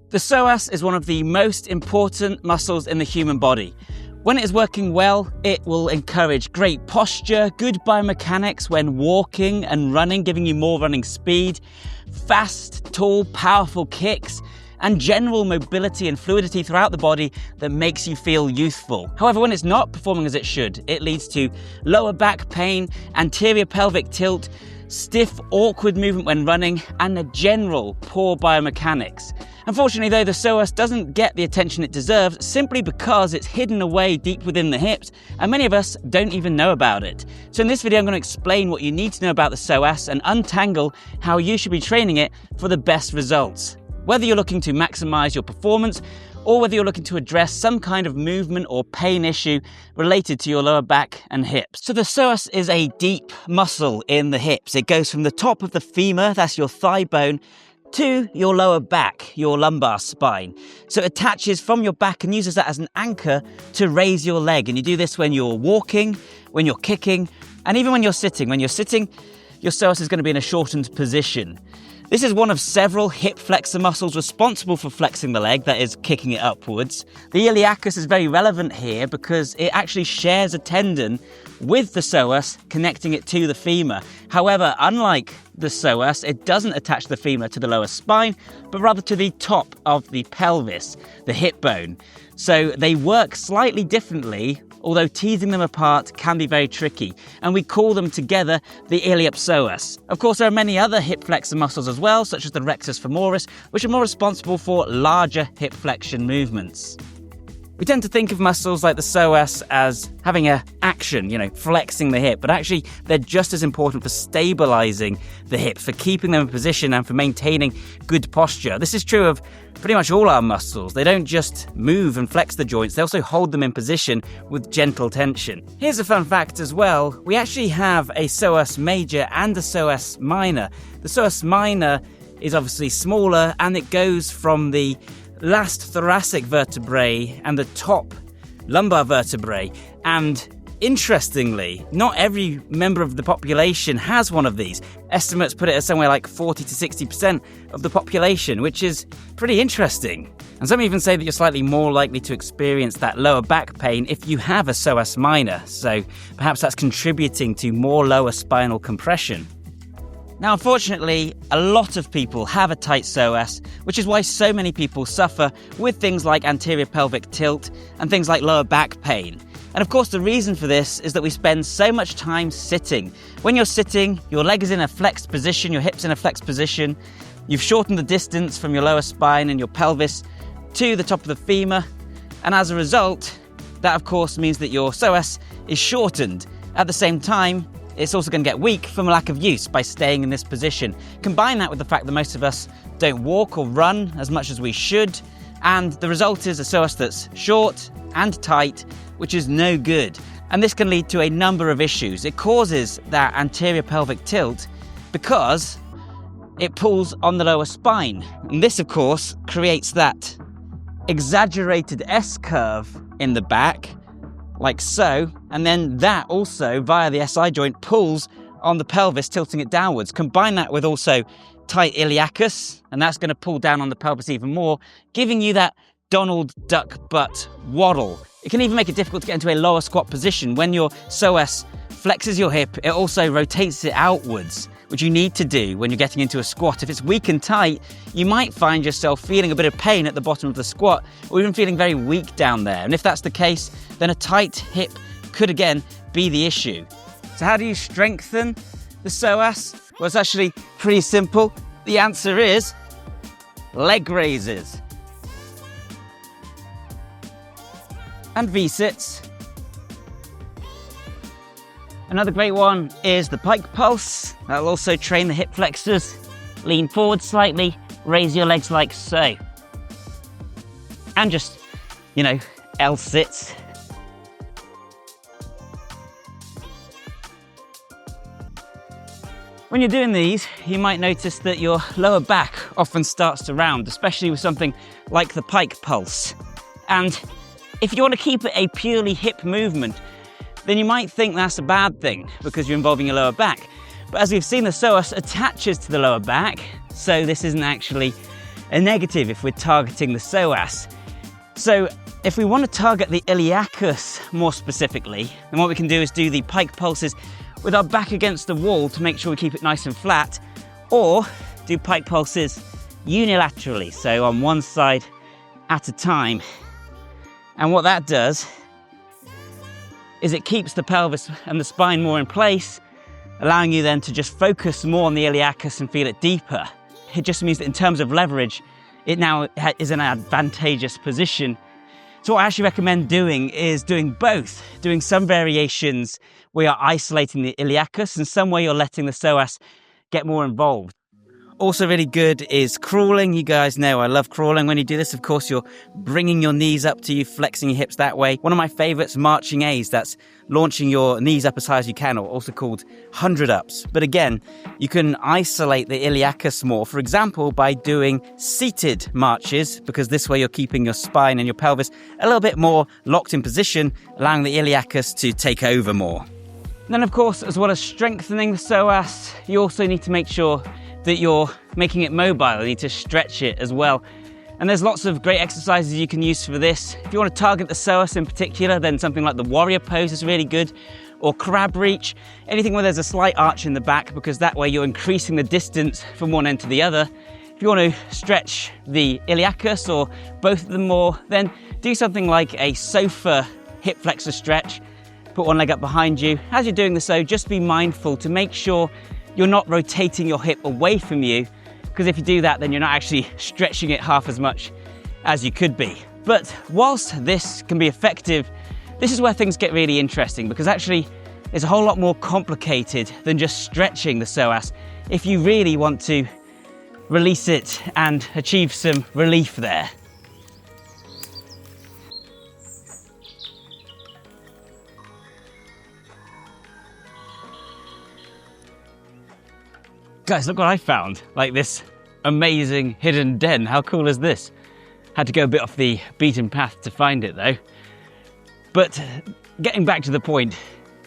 The psoas is one of the most important muscles in the human body. When it is working well, it will encourage great posture, good biomechanics when walking and running, giving you more running speed, fast, tall, powerful kicks, and general mobility and fluidity throughout the body that makes you feel youthful. However, when it's not performing as it should, it leads to lower back pain, anterior pelvic tilt, stiff, awkward movement when running, and a general poor biomechanics. Unfortunately though, the psoas doesn't get the attention it deserves simply because it's hidden away deep within the hips, and many of us don't even know about it. So in this video I'm going to explain what you need to know about the psoas and untangle how you should be training it for the best results. Whether you're looking to maximize your performance or whether you're looking to address some kind of movement or pain issue related to your lower back and hips. So the psoas is a deep muscle in the hips. It goes from the top of the femur, that's your thigh bone, to your lower back, your lumbar spine. So it attaches from your back and uses that as an anchor to raise your leg. And you do this when you're walking, when you're kicking, and even when you're sitting. When you're sitting, your psoas is going to be in a shortened position. This is one of several hip flexor muscles responsible for flexing the leg, that is, kicking it upwards. The iliacus is very relevant here because it actually shares a tendon with the psoas, connecting it to the femur. However, unlike the psoas, it doesn't attach the femur to the lower spine, but rather to the top of the pelvis, the hip bone. So they work slightly differently, although teasing them apart can be very tricky, and we call them together the iliopsoas. Of course, there are many other hip flexor muscles as well, such as the rectus femoris, which are more responsible for larger hip flexion movements. We tend to think of muscles like the psoas as having an action, flexing the hip, but actually they're just as important for stabilizing the hips, for keeping them in position and for maintaining good posture. This is true of pretty much all our muscles. They don't just move and flex the joints, they also hold them in position with gentle tension. Here's a fun fact as well. We actually have a psoas major and a psoas minor. The psoas minor is obviously smaller and it goes from the last thoracic vertebrae and the top lumbar vertebrae, and interestingly, not every member of the population has one of these. Estimates put it at somewhere like 40 to 60% of the population, which is pretty interesting. And some even say that you're slightly more likely to experience that lower back pain if you have a psoas minor, so perhaps that's contributing to more lower spinal compression. Now, unfortunately, a lot of people have a tight psoas, which is why so many people suffer with things like anterior pelvic tilt and things like lower back pain. And of course, the reason for this is that we spend so much time sitting. When you're sitting, your leg is in a flexed position, your hip's in a flexed position, you've shortened the distance from your lower spine and your pelvis to the top of the femur, and as a result, that of course means that your psoas is shortened. At the same time, it's also going to get weak from a lack of use by staying in this position. Combine that with the fact that most of us don't walk or run as much as we should, and the result is a psoas that's short and tight, which is no good. And this can lead to a number of issues. It causes that anterior pelvic tilt because it pulls on the lower spine. And this, of course, creates that exaggerated S-curve in the back, like so, and then that also, via the SI joint, pulls on the pelvis, tilting it downwards. Combine that with also tight iliacus, and that's going to pull down on the pelvis even more, giving you that Donald Duck butt waddle. It can even make it difficult to get into a lower squat position. When your psoas flexes your hip, it also rotates it outwards, which you need to do when you're getting into a squat. If it's weak and tight, you might find yourself feeling a bit of pain at the bottom of the squat, or even feeling very weak down there. And if that's the case, then a tight hip could again be the issue. So how do you strengthen the psoas? Well, it's actually pretty simple. The answer is leg raises and V-sits. Another great one is the pike pulse. That'll also train the hip flexors. Lean forward slightly, raise your legs like so. And just, L-sits. When you're doing these, you might notice that your lower back often starts to round, especially with something like the pike pulse. And if you want to keep it a purely hip movement, then you might think that's a bad thing because you're involving your lower back. But as we've seen, the psoas attaches to the lower back, so this isn't actually a negative if we're targeting the psoas. So if we want to target the iliacus more specifically, then what we can do is do the pike pulses with our back against the wall to make sure we keep it nice and flat, or do pike pulses unilaterally, so on one side at a time. And what that does is it keeps the pelvis and the spine more in place, allowing you then to just focus more on the iliacus and feel it deeper. It just means that in terms of leverage, it now is in an advantageous position. So what I actually recommend doing is doing both, doing some variations where you're isolating the iliacus and some where you're letting the psoas get more involved. Also really good is crawling. You guys know I love crawling. When you do this, of course, you're bringing your knees up to you, flexing your hips that way. One of my favorites, marching A's, that's launching your knees up as high as you can, or also called 100 ups. But again, you can isolate the iliacus more, for example, by doing seated marches, because this way you're keeping your spine and your pelvis a little bit more locked in position, allowing the iliacus to take over more. And then, of course, as well as strengthening the psoas, you also need to make sure that you're making it mobile. You need to stretch it as well. And there's lots of great exercises you can use for this. If you want to target the psoas in particular, then something like the warrior pose is really good, or crab reach, anything where there's a slight arch in the back, because that way you're increasing the distance from one end to the other. If you want to stretch the iliacus or both of them more, then do something like a sofa hip flexor stretch. Put one leg up behind you. As you're doing this though, just be mindful to make sure you're not rotating your hip away from you, because if you do that, then you're not actually stretching it half as much as you could be. But whilst this can be effective, this is where things get really interesting, because actually it's a whole lot more complicated than just stretching the psoas if you really want to release it and achieve some relief there. Guys, look what I found, like this amazing hidden den. How cool is this? Had to go a bit off the beaten path to find it though. But getting back to the point,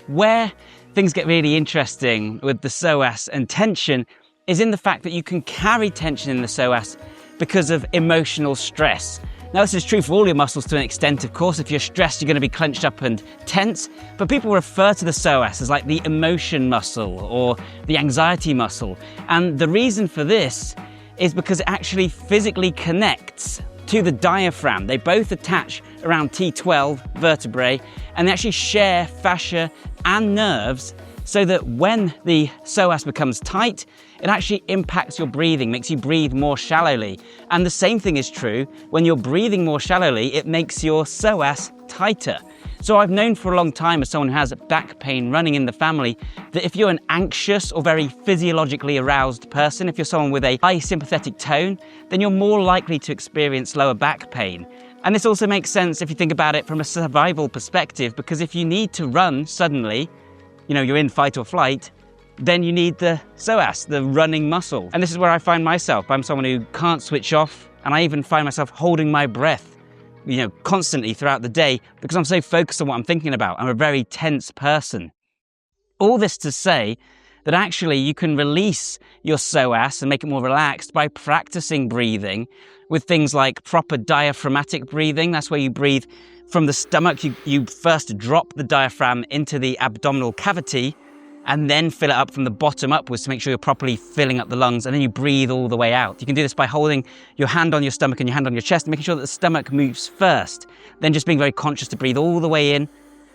where things get really interesting with the psoas and tension is in the fact that you can carry tension in the psoas because of emotional stress. Now, this is true for all your muscles to an extent, of course. If you're stressed, you're going to be clenched up and tense, but people refer to the psoas as like the emotion muscle or the anxiety muscle. And the reason for this is because it actually physically connects to the diaphragm. They both attach around T12 vertebrae, and they actually share fascia and nerves, so that when the psoas becomes tight, it actually impacts your breathing, makes you breathe more shallowly. And the same thing is true, when you're breathing more shallowly, it makes your psoas tighter. So I've known for a long time, as someone who has back pain running in the family, that if you're an anxious or very physiologically aroused person, if you're someone with a high sympathetic tone, then you're more likely to experience lower back pain. And this also makes sense if you think about it from a survival perspective, because if you need to run suddenly, you're in fight or flight, then you need the psoas, the running muscle. And this is where I find myself. I'm someone who can't switch off, and I even find myself holding my breath, constantly throughout the day, because I'm so focused on what I'm thinking about. I'm a very tense person. All this to say that actually you can release your psoas and make it more relaxed by practicing breathing with things like proper diaphragmatic breathing. That's where you breathe from the stomach. You first drop the diaphragm into the abdominal cavity and then fill it up from the bottom upwards to make sure you're properly filling up the lungs, and then you breathe all the way out. You can do this by holding your hand on your stomach and your hand on your chest and making sure that the stomach moves first, then just being very conscious to breathe all the way in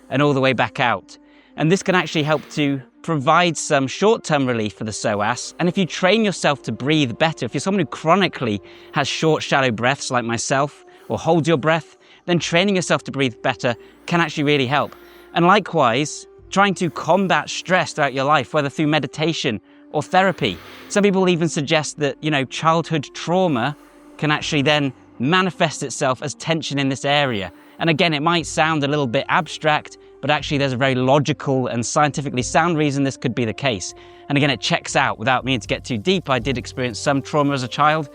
and all the way back out. And this can actually help to provide some short-term relief for the psoas. And if you train yourself to breathe better, if you're someone who chronically has short, shallow breaths like myself, or holds your breath, then training yourself to breathe better can actually really help. And likewise, trying to combat stress throughout your life, whether through meditation or therapy. Some people even suggest that, childhood trauma can actually then manifest itself as tension in this area. And again, it might sound a little bit abstract, but actually there's a very logical and scientifically sound reason this could be the case. And again, it checks out. Without meaning to get too deep, I did experience some trauma as a child,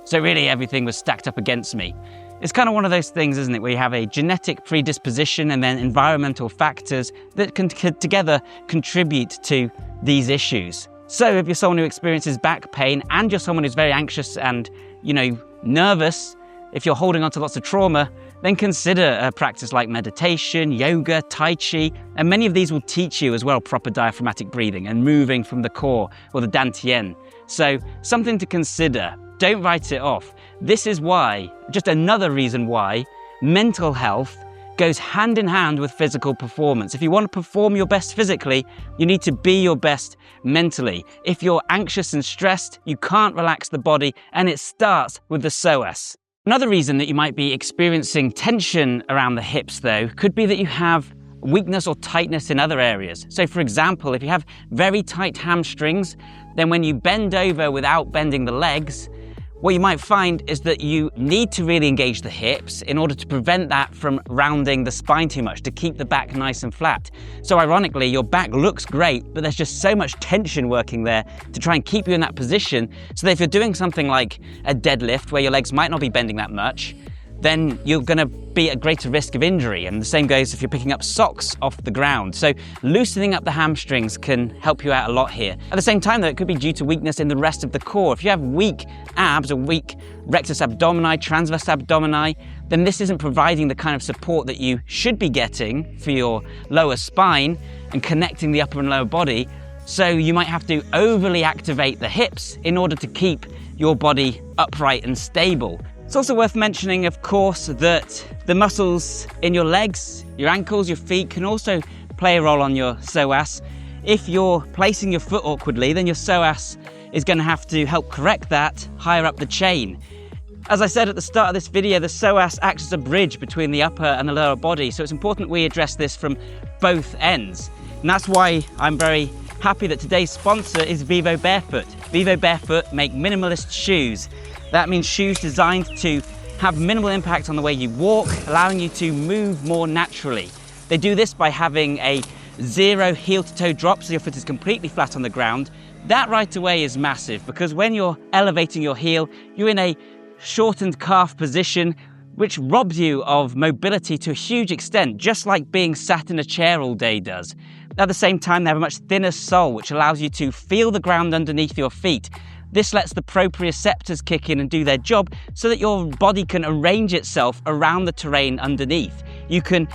so really everything was stacked up against me. It's kind of one of those things, isn't it, where you have a genetic predisposition and then environmental factors that can together contribute to these issues. So if you're someone who experiences back pain and you're someone who's very anxious and, nervous, if you're holding on to lots of trauma, then consider a practice like meditation, yoga, tai chi, and many of these will teach you as well proper diaphragmatic breathing and moving from the core or the dantian. So something to consider. Don't write it off. This is why, just another reason why, mental health goes hand in hand with physical performance. If you want to perform your best physically, you need to be your best mentally. If you're anxious and stressed, you can't relax the body, and it starts with the psoas. Another reason that you might be experiencing tension around the hips, though, could be that you have weakness or tightness in other areas. So for example, if you have very tight hamstrings, then when you bend over without bending the legs, what you might find is that you need to really engage the hips in order to prevent that from rounding the spine too much, to keep the back nice and flat. So ironically, your back looks great, but there's just so much tension working there to try and keep you in that position, so that if you're doing something like a deadlift where your legs might not be bending that much, then you're going to be at greater risk of injury. And the same goes if you're picking up socks off the ground. So loosening up the hamstrings can help you out a lot here. At the same time, though, it could be due to weakness in the rest of the core. If you have weak abs or weak rectus abdomini, transverse abdomini, then this isn't providing the kind of support that you should be getting for your lower spine and connecting the upper and lower body. So you might have to overly activate the hips in order to keep your body upright and stable. It's also worth mentioning, of course, that the muscles in your legs, your ankles, your feet can also play a role on your psoas. If you're placing your foot awkwardly, then your psoas is going to have to help correct that higher up the chain. As I said at the start of this video, the psoas acts as a bridge between the upper and the lower body, so it's important we address this from both ends. And that's why I'm very happy that today's sponsor is Vivo Barefoot. Vivo Barefoot make minimalist shoes. That means shoes designed to have minimal impact on the way you walk, allowing you to move more naturally. They do this by having a zero heel-to-toe drop, so your foot is completely flat on the ground. That right away is massive, because when you're elevating your heel, you're in a shortened calf position, which robs you of mobility to a huge extent, just like being sat in a chair all day does. At the same time, they have a much thinner sole, which allows you to feel the ground underneath your feet. This lets the proprioceptors kick in and do their job so that your body can arrange itself around the terrain underneath. You can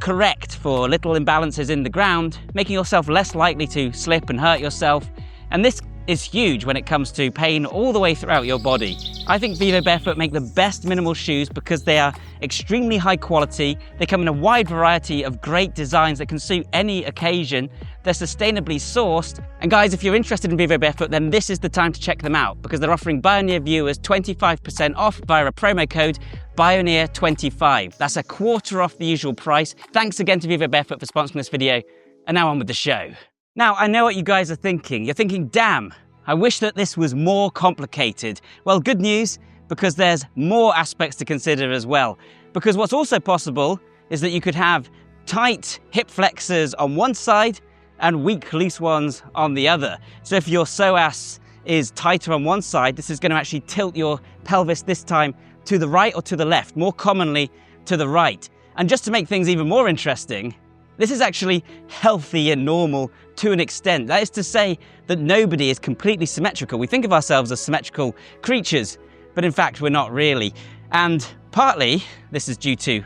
correct for little imbalances in the ground, making yourself less likely to slip and hurt yourself. And this is huge when it comes to pain all the way throughout your body. I think Vivo Barefoot make the best minimal shoes because they are extremely high quality. They come in a wide variety of great designs that can suit any occasion. They're sustainably sourced. And guys, if you're interested in Vivo Barefoot, then this is the time to check them out, because they're offering Bioneer viewers 25% off via a promo code Bioneer25. That's a quarter off the usual price. Thanks again to Vivo Barefoot for sponsoring this video. And now on with the show. Now, I know what you guys are thinking. You're thinking, damn, I wish that this was more complicated. Well, good news, because there's more aspects to consider as well. Because what's also possible is that you could have tight hip flexors on one side and weak, loose ones on the other. So if your psoas is tighter on one side, this is going to actually tilt your pelvis this time to the right or to the left, more commonly to the right. And just to make things even more interesting, this is actually healthy and normal to an extent. That is to say that nobody is completely symmetrical. We think of ourselves as symmetrical creatures, but in fact we're not really. And partly this is due to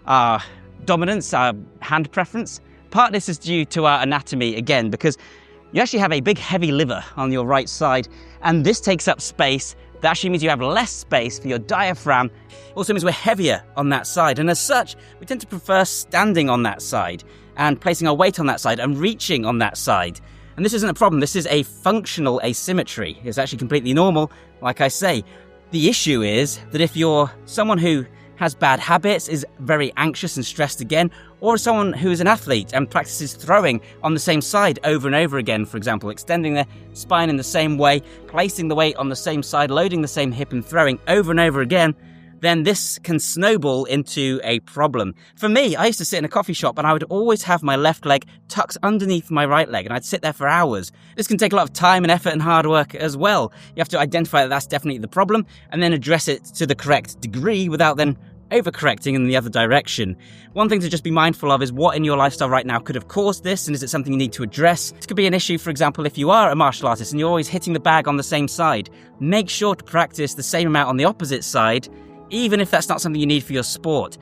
our dominance, our hand preference. Part this is due to our anatomy again, because you actually have a big heavy liver on your right side, and this takes up space. That actually means you have less space for your diaphragm. Also means we're heavier on that side, and as such, we tend to prefer standing on that side and placing our weight on that side and reaching on that side. And this isn't a problem, this is a functional asymmetry. It's actually completely normal, like I say. The issue is that if you're someone who has bad habits, is very anxious and stressed again, or someone who is an athlete and practices throwing on the same side over and over again, for example, extending their spine in the same way, placing the weight on the same side, loading the same hip and throwing over and over again, then this can snowball into a problem. For me, I used to sit in a coffee shop and I would always have my left leg tucked underneath my right leg, and I'd sit there for hours. This can take a lot of time and effort and hard work as well. You have to identify that that's definitely the problem and then address it to the correct degree without then overcorrecting in the other direction. One thing to just be mindful of is what in your lifestyle right now could have caused this, and is it something you need to address? This could be an issue, for example, if you are a martial artist and you're always hitting the bag on the same side. Make sure to practice the same amount on the opposite side, even if that's not something you need for your sport.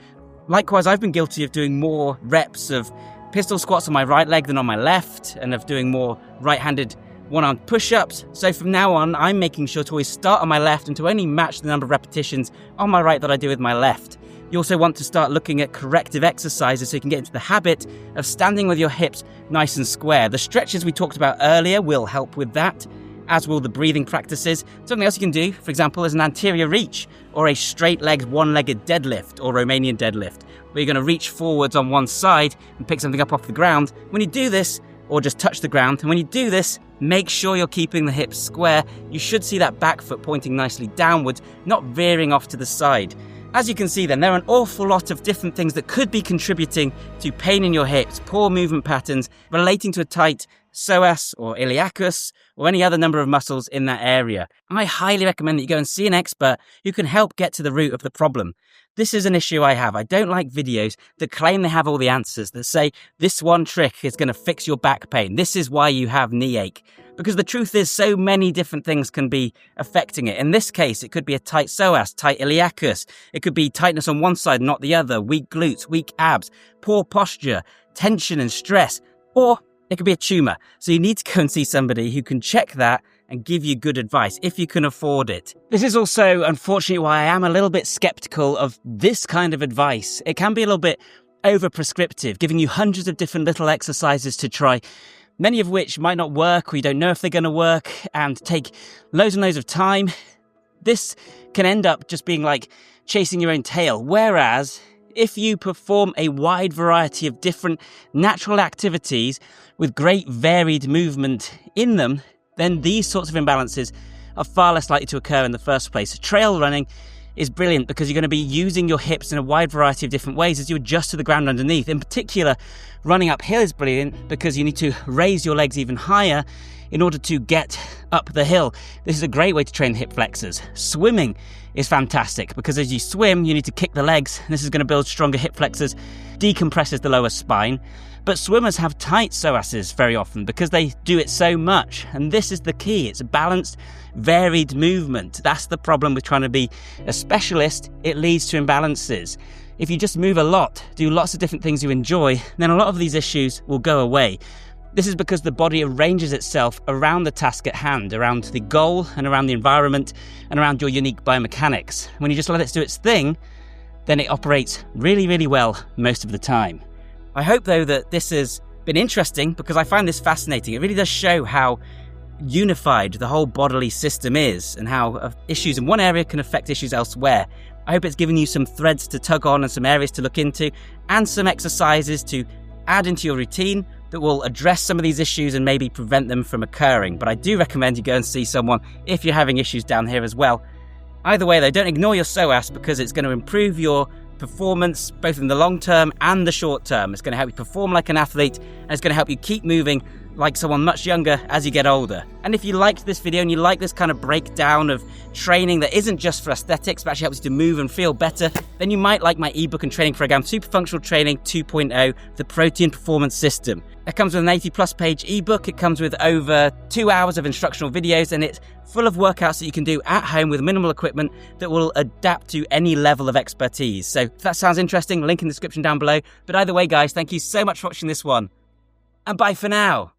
Likewise, I've been guilty of doing more reps of pistol squats on my right leg than on my left, and of doing more right-handed one-armed push-ups. So from now on, I'm making sure to always start on my left and to only match the number of repetitions on my right that I do with my left. You also want to start looking at corrective exercises so you can get into the habit of standing with your hips nice and square. The stretches we talked about earlier will help with that, as will the breathing practices. Something else you can do, for example, is an anterior reach, or a straight-legged one-legged deadlift, or Romanian deadlift, where you're going to reach forwards on one side and pick something up off the ground. When you do this, or just touch the ground, and when you do this, make sure you're keeping the hips square. You should see that back foot pointing nicely downwards, not veering off to the side. As you can see then, there are an awful lot of different things that could be contributing to pain in your hips, poor movement patterns, relating to a tight psoas or iliacus, or any other number of muscles in that area. I highly recommend that you go and see an expert who can help get to the root of the problem. This is an issue I have. I don't like videos that claim they have all the answers, that say this one trick is going to fix your back pain. This is why you have knee ache. Because the truth is, so many different things can be affecting it. In this case, it could be a tight psoas, tight iliacus. It could be tightness on one side, not the other, weak glutes, weak abs, poor posture, tension and stress, or it could be a tumour. So you need to go and see somebody who can check that and give you good advice if you can afford it. This is also, unfortunately, why I am a little bit skeptical of this kind of advice. It can be a little bit over-prescriptive, giving you hundreds of different little exercises to try, many of which might not work, or you don't know if they're going to work, and take loads and loads of time. This can end up just being like chasing your own tail. Whereas, if you perform a wide variety of different natural activities with great varied movement in them, then these sorts of imbalances are far less likely to occur in the first place. Trail running is brilliant because you're going to be using your hips in a wide variety of different ways as you adjust to the ground underneath. In particular, running uphill is brilliant because you need to raise your legs even higher in order to get up the hill. This is a great way to train the hip flexors. Swimming is fantastic because as you swim, you need to kick the legs. This is going to build stronger hip flexors, decompresses the lower spine. But swimmers have tight psoases very often because they do it so much. And this is the key. It's a balanced, varied movement. That's the problem with trying to be a specialist. It leads to imbalances. If you just move a lot, do lots of different things you enjoy, then a lot of these issues will go away. This is because the body arranges itself around the task at hand, around the goal and around the environment and around your unique biomechanics. When you just let it do its thing, then it operates really, really well most of the time. I hope, though, that this has been interesting because I find this fascinating. It really does show how unified the whole bodily system is and how issues in one area can affect issues elsewhere. I hope it's given you some threads to tug on and some areas to look into and some exercises to add into your routine that will address some of these issues and maybe prevent them from occurring. But I do recommend you go and see someone if you're having issues down here as well. Either way, though, don't ignore your psoas because it's going to improve your performance both in the long term and the short term. It's going to help you perform like an athlete and it's going to help you keep moving like someone much younger as you get older. And if you liked this video and you like this kind of breakdown of training that isn't just for aesthetics but actually helps you to move and feel better, then you might like my ebook and training program, Super Functional Training 2.0, the Protein Performance System. It comes with an 80+ page ebook. It comes with over 2 hours of instructional videos and it's full of workouts that you can do at home with minimal equipment that will adapt to any level of expertise. So if that sounds interesting, link in the description down below. But either way, guys, thank you so much for watching this one. And bye for now.